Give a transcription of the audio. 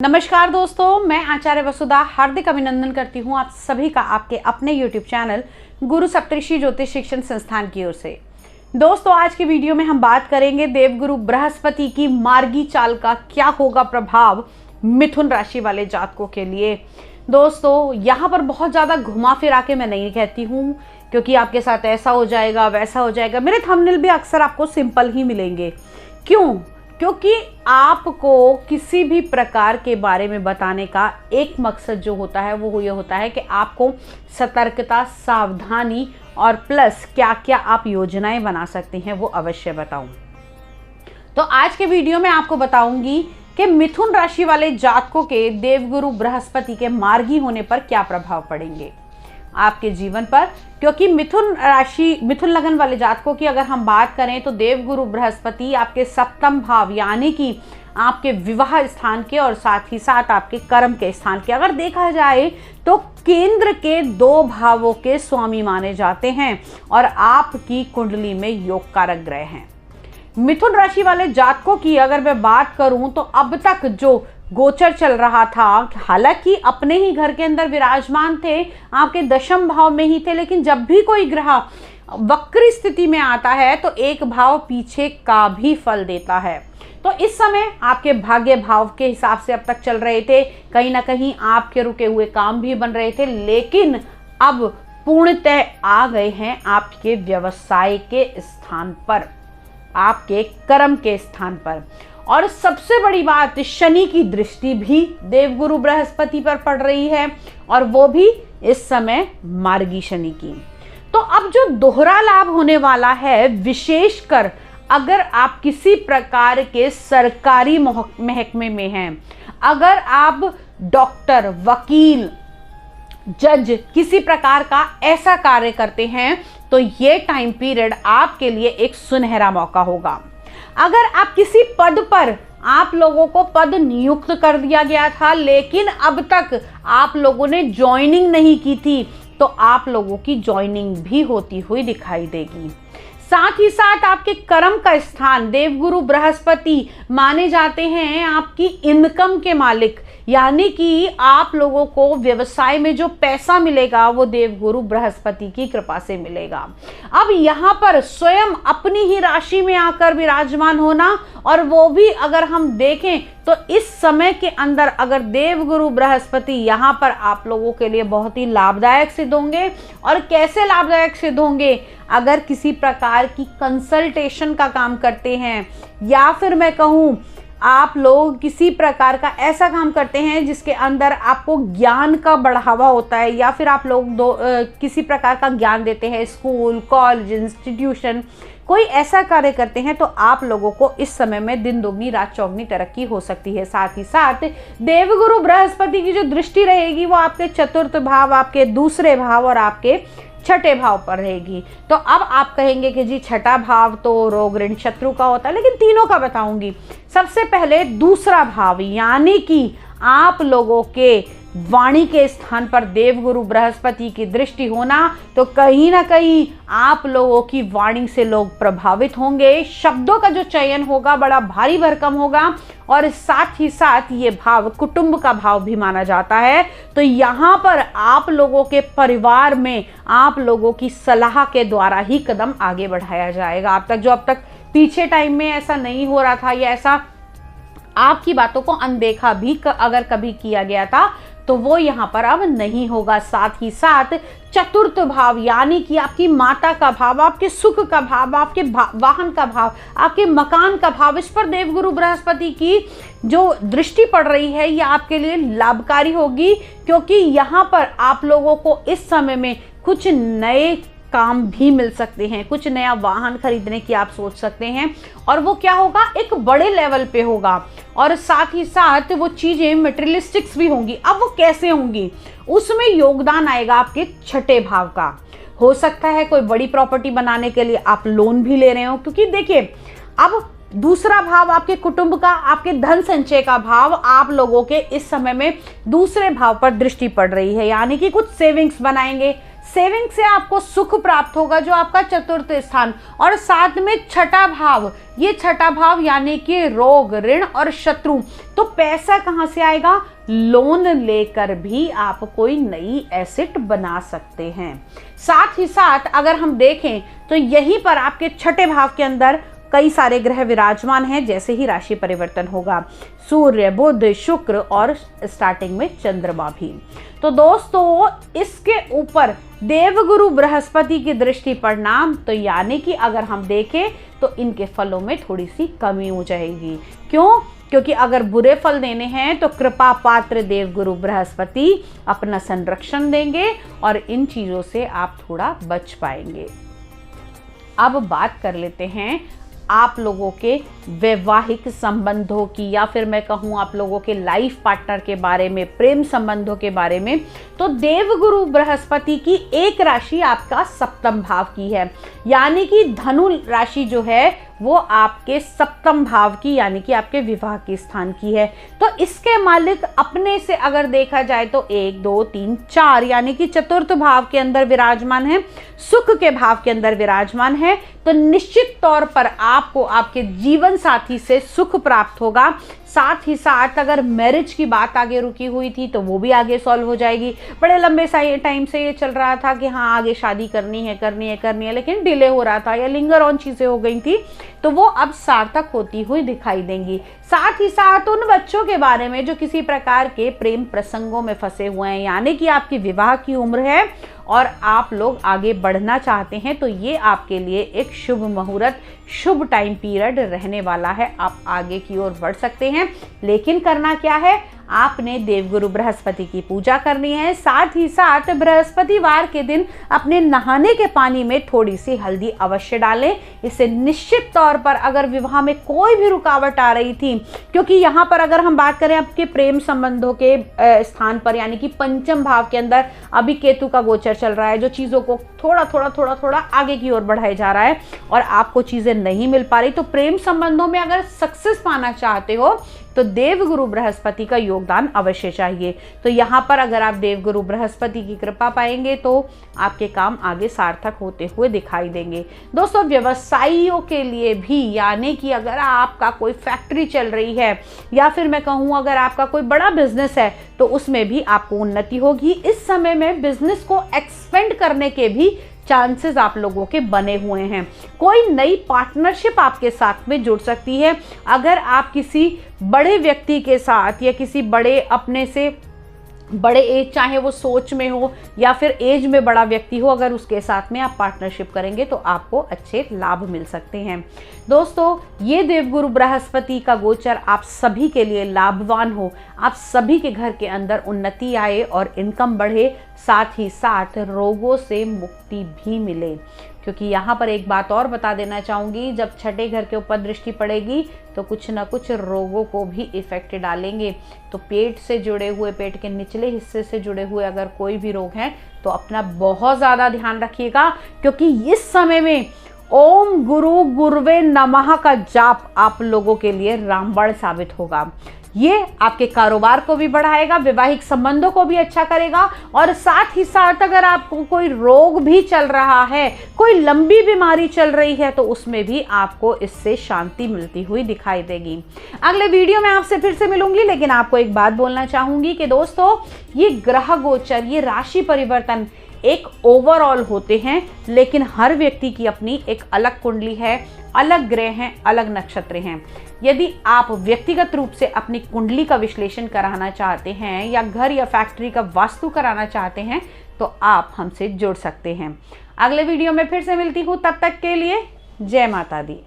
नमस्कार दोस्तों, मैं आचार्य वसुधा हार्दिक अभिनंदन करती हूँ आप सभी का आपके अपने YouTube चैनल गुरु सप्तऋषि ज्योतिष शिक्षण संस्थान की ओर से। दोस्तों, आज की वीडियो में हम बात करेंगे देवगुरु बृहस्पति की मार्गी चाल का क्या होगा प्रभाव मिथुन राशि वाले जातकों के लिए। दोस्तों, यहाँ पर बहुत ज़्यादा घुमा फिरा के मैं नहीं कहती हूँ क्योंकि आपके साथ ऐसा हो जाएगा वैसा हो जाएगा। मेरे थंबनेल भी अक्सर आपको सिंपल ही मिलेंगे। क्यों? क्योंकि आपको किसी भी प्रकार के बारे में बताने का एक मकसद जो होता है वो ये होता है कि आपको सतर्कता, सावधानी और प्लस क्या क्या आप योजनाएं बना सकते हैं वो अवश्य बताऊं। तो आज के वीडियो में आपको बताऊंगी कि मिथुन राशि वाले जातकों के देवगुरु बृहस्पति के मार्गी होने पर क्या प्रभाव पड़ेंगे आपके जीवन पर। क्योंकि मिथुन लगन वाले जातकों की अगर हम बात करें तो देवगुरु बृहस्पति आपके सप्तम भाव यानी कि आपके विवाह स्थान के और साथ ही साथ आपके कर्म के स्थान के अगर देखा जाए तो केंद्र के 2 भावों के स्वामी माने जाते हैं और आपकी कुंडली में योग कारक ग्रह हैं। मिथुन राशि वाले जातकों की अगर मैं बात करूं तो अब तक जो गोचर चल रहा था, हालांकि अपने ही घर के अंदर विराजमान थे, आपके दशम भाव में ही थे, लेकिन जब भी कोई ग्रह वक्री स्थिति में आता है तो एक भाव पीछे का भी फल देता है। तो इस समय आपके भाग्य भाव के हिसाब से अब तक चल रहे थे, कहीं ना कहीं आपके रुके हुए काम भी बन रहे थे, लेकिन अब पूर्णतः आ गए हैं आपके व्यवसाय के स्थान पर, आपके कर्म के स्थान पर। और सबसे बड़ी बात, शनि की दृष्टि भी देवगुरु बृहस्पति पर पड़ रही है और वो भी इस समय मार्गी शनि की। तो अब जो दोहरा लाभ होने वाला है, विशेषकर अगर आप किसी प्रकार के सरकारी महकमे में हैं, अगर आप डॉक्टर, वकील, जज किसी प्रकार का ऐसा कार्य करते हैं तो ये टाइम पीरियड आपके लिए एक सुनहरा मौका होगा। अगर आप किसी पद पर, आप लोगों को पद नियुक्त कर दिया गया था लेकिन अब तक आप लोगों ने ज्वाइनिंग नहीं की थी, तो आप लोगों की ज्वाइनिंग भी होती हुई दिखाई देगी। साथ ही साथ आपके कर्म का स्थान देवगुरु बृहस्पति माने जाते हैं आपकी इनकम के मालिक, यानी कि आप लोगों को व्यवसाय में जो पैसा मिलेगा वो देवगुरु बृहस्पति की कृपा से मिलेगा। अब यहाँ पर स्वयं अपनी ही राशि में आकर विराजमान होना, और वो भी अगर हम देखें तो इस समय के अंदर अगर देवगुरु बृहस्पति यहाँ पर आप लोगों के लिए बहुत ही लाभदायक सिद्ध होंगे। और कैसे लाभदायक सिद्ध होंगे? अगर किसी प्रकार की कंसल्टेशन का काम करते हैं, या फिर मैं कहूँ आप लोग किसी प्रकार का ऐसा काम करते हैं जिसके अंदर आपको ज्ञान का बढ़ावा होता है, या फिर आप लोग किसी प्रकार का ज्ञान देते हैं, स्कूल, कॉलेज, इंस्टीट्यूशन, कोई ऐसा कार्य करते हैं, तो आप लोगों को इस समय में दिन दोगुनी रात चौगुनी तरक्की हो सकती है। साथ ही साथ देवगुरु बृहस्पति की जो दृष्टि रहेगी वो आपके चतुर्थ भाव, आपके दूसरे भाव और आपके छठे भाव पर रहेगी। तो अब आप कहेंगे कि जी छठा भाव तो रोग ऋण शत्रु का होता है, लेकिन तीनों का बताऊंगी। सबसे पहले दूसरा भाव यानी कि आप लोगों के वाणी के स्थान पर देवगुरु बृहस्पति की दृष्टि होना, तो कहीं ना कहीं आप लोगों की वाणी से लोग प्रभावित होंगे। शब्दों का जो चयन होगा बड़ा भारी भरकम होगा, और साथ ही साथ ये भाव कुटुंब का भाव भी माना जाता है। तो यहाँ पर आप लोगों के परिवार में आप लोगों की सलाह के द्वारा ही कदम आगे बढ़ाया जाएगा। अब तक पीछे टाइम में ऐसा नहीं हो रहा था, या ऐसा आपकी बातों को अनदेखा भी अगर कभी किया गया था तो वो यहाँ पर अब नहीं होगा। साथ ही साथ चतुर्थ भाव यानी कि आपकी माता का भाव, आपके सुख का भाव, आपके वाहन का भाव, आपके मकान का भाव, इस पर देवगुरु बृहस्पति की जो दृष्टि पड़ रही है ये आपके लिए लाभकारी होगी। क्योंकि यहाँ पर आप लोगों को इस समय में कुछ नए काम भी मिल सकते हैं, कुछ नया वाहन खरीदने की आप सोच सकते हैं, और वो क्या होगा, एक बड़े लेवल पे होगा। और साथ ही साथ वो चीज़ें मटेरियलिस्टिक्स भी होंगी। अब वो कैसे होंगी, उसमें योगदान आएगा आपके छठे भाव का। हो सकता है कोई बड़ी प्रॉपर्टी बनाने के लिए आप लोन भी ले रहे हो, क्योंकि देखिए अब दूसरा भाव आपके कुटुंब का, आपके धन संचय का भाव आप लोगों के इस समय में दूसरे भाव पर दृष्टि पड़ रही है, यानी कि कुछ सेविंग्स बनाएंगे। सेविंग से आपको सुख प्राप्त होगा, जो आपका चतुर्थ स्थान, और साथ में छठा भाव, ये छठा भाव यानी कि रोग, ऋण और शत्रु। तो पैसा कहां से आएगा? लोन लेकर भी आप कोई नई एसेट बना सकते हैं। साथ ही साथ अगर हम देखें तो यहीं पर आपके छठे भाव के अंदर कई सारे ग्रह विराजमान हैं। जैसे ही राशि परिवर्तन होगा, सूर्य, बुध, शुक्र और स्टार्टिंग में चंद्रमा भी। तो दोस्तों इसके ऊपर देवगुरु बृहस्पति की दृष्टि पड़ना, तो यानी कि अगर हम देखें तो इनके फलों में थोड़ी सी कमी हो जाएगी। क्यों? क्योंकि अगर बुरे फल देने हैं तो कृपा पात्र देवगुरु बृहस्पति अपना संरक्षण देंगे और इन चीजों से आप थोड़ा बच पाएंगे। अब बात कर लेते हैं आप लोगों के वैवाहिक संबंधों की, या फिर मैं कहूँ आप लोगों के लाइफ पार्टनर के बारे में, प्रेम संबंधों के बारे में। तो देवगुरु बृहस्पति की एक राशि आपका सप्तम भाव की है, यानी कि धनु राशि जो है वो आपके सप्तम भाव की, यानी कि आपके विवाह के स्थान की है। तो इसके मालिक अपने से अगर देखा जाए तो 1, 2, 3, 4 यानी कि चतुर्थ भाव के अंदर विराजमान है, सुख के भाव के अंदर विराजमान है। तो निश्चित तौर पर आपको आपके जीवन साथी से सुख प्राप्त होगा। साथ ही साथ अगर मैरिज की बात आगे रुकी हुई थी तो वो भी आगे सॉल्व हो जाएगी। बड़े लंबे टाइम से ये चल रहा था कि हाँ आगे शादी करनी है, लेकिन डिले हो रहा था या लिंगर ऑन चीजें हो गई थी, तो वो अब सार्थक होती हुई दिखाई देंगी। साथ ही साथ उन बच्चों के बारे में जो किसी प्रकार के प्रेम प्रसंगों में फंसे हुए हैं, यानी कि आपकी विवाह की उम्र है और आप लोग आगे बढ़ना चाहते हैं, तो ये आपके लिए एक शुभ मुहूर्त, शुभ टाइम पीरियड रहने वाला है। आप आगे की ओर बढ़ सकते हैं, लेकिन करना क्या है? आपने देवगुरु बृहस्पति की पूजा करनी है। साथ ही साथ बृहस्पतिवार के दिन अपने नहाने के पानी में थोड़ी सी हल्दी अवश्य डालें। इससे निश्चित तौर पर अगर विवाह में कोई भी रुकावट आ रही थी, क्योंकि यहाँ पर अगर हम बात करें आपके प्रेम संबंधों के स्थान पर, यानी कि पंचम भाव के अंदर अभी केतु का गोचर चल रहा है, जो चीज़ों को थोड़ा आगे की ओर बढ़ाया जा रहा है और आपको चीज़ें नहीं मिल पा रही, तो प्रेम संबंधों में अगर सक्सेस पाना चाहते हो तो देवगुरु बृहस्पति का योगदान अवश्य चाहिए। तो यहाँ पर अगर आप देवगुरु बृहस्पति की कृपा पाएंगे तो आपके काम आगे सार्थक होते हुए दिखाई देंगे। दोस्तों व्यवसायियों के लिए भी, यानी कि अगर आपका कोई फैक्ट्री चल रही है या फिर मैं कहूँ अगर आपका कोई बड़ा बिजनेस है, तो उसमें भी आपको उन्नति होगी। इस समय में बिजनेस को एक्सपेंड करने के भी चांसेस आप लोगों के बने हुए हैं। कोई नई पार्टनरशिप आपके साथ में जुड़ सकती है। अगर आप किसी बड़े व्यक्ति के साथ या किसी बड़े अपने से बड़े एज, चाहे वो सोच में हो या फिर एज में बड़ा व्यक्ति हो, अगर उसके साथ में आप पार्टनरशिप करेंगे तो आपको अच्छे लाभ मिल सकते हैं। दोस्तों ये देवगुरु बृहस्पति का गोचर आप सभी के लिए लाभवान हो, आप सभी के घर के अंदर उन्नति आए और इनकम बढ़े, साथ ही साथ रोगों से मुक्ति भी मिले। क्योंकि यहाँ पर एक बात और बता देना चाहूँगी, जब छठे घर के ऊपर दृष्टि पड़ेगी तो कुछ ना कुछ रोगों को भी इफेक्ट डालेंगे। तो पेट से जुड़े हुए, पेट के निचले हिस्से से जुड़े हुए अगर कोई भी रोग हैं तो अपना बहुत ज़्यादा ध्यान रखिएगा, क्योंकि इस समय में ओम गुरु गुरुवे नमः का जाप आप लोगों के लिए रामबाण साबित होगा। ये आपके कारोबार को भी बढ़ाएगा, वैवाहिक संबंधों को भी अच्छा करेगा, और साथ ही साथ अगर आपको कोई रोग भी चल रहा है, कोई लंबी बीमारी चल रही है, तो उसमें भी आपको इससे शांति मिलती हुई दिखाई देगी। अगले वीडियो में आपसे फिर से मिलूंगी, लेकिन आपको एक बात बोलना चाहूंगी कि दोस्तों ये ग्रह गोचर, ये राशि परिवर्तन एक ओवरऑल होते हैं, लेकिन हर व्यक्ति की अपनी एक अलग कुंडली है, अलग ग्रह हैं, अलग नक्षत्र हैं। यदि आप व्यक्तिगत रूप से अपनी कुंडली का विश्लेषण कराना चाहते हैं या घर या फैक्ट्री का वास्तु कराना चाहते हैं तो आप हमसे जुड़ सकते हैं। अगले वीडियो में फिर से मिलती हूँ, तब तक के लिए जय माता दी।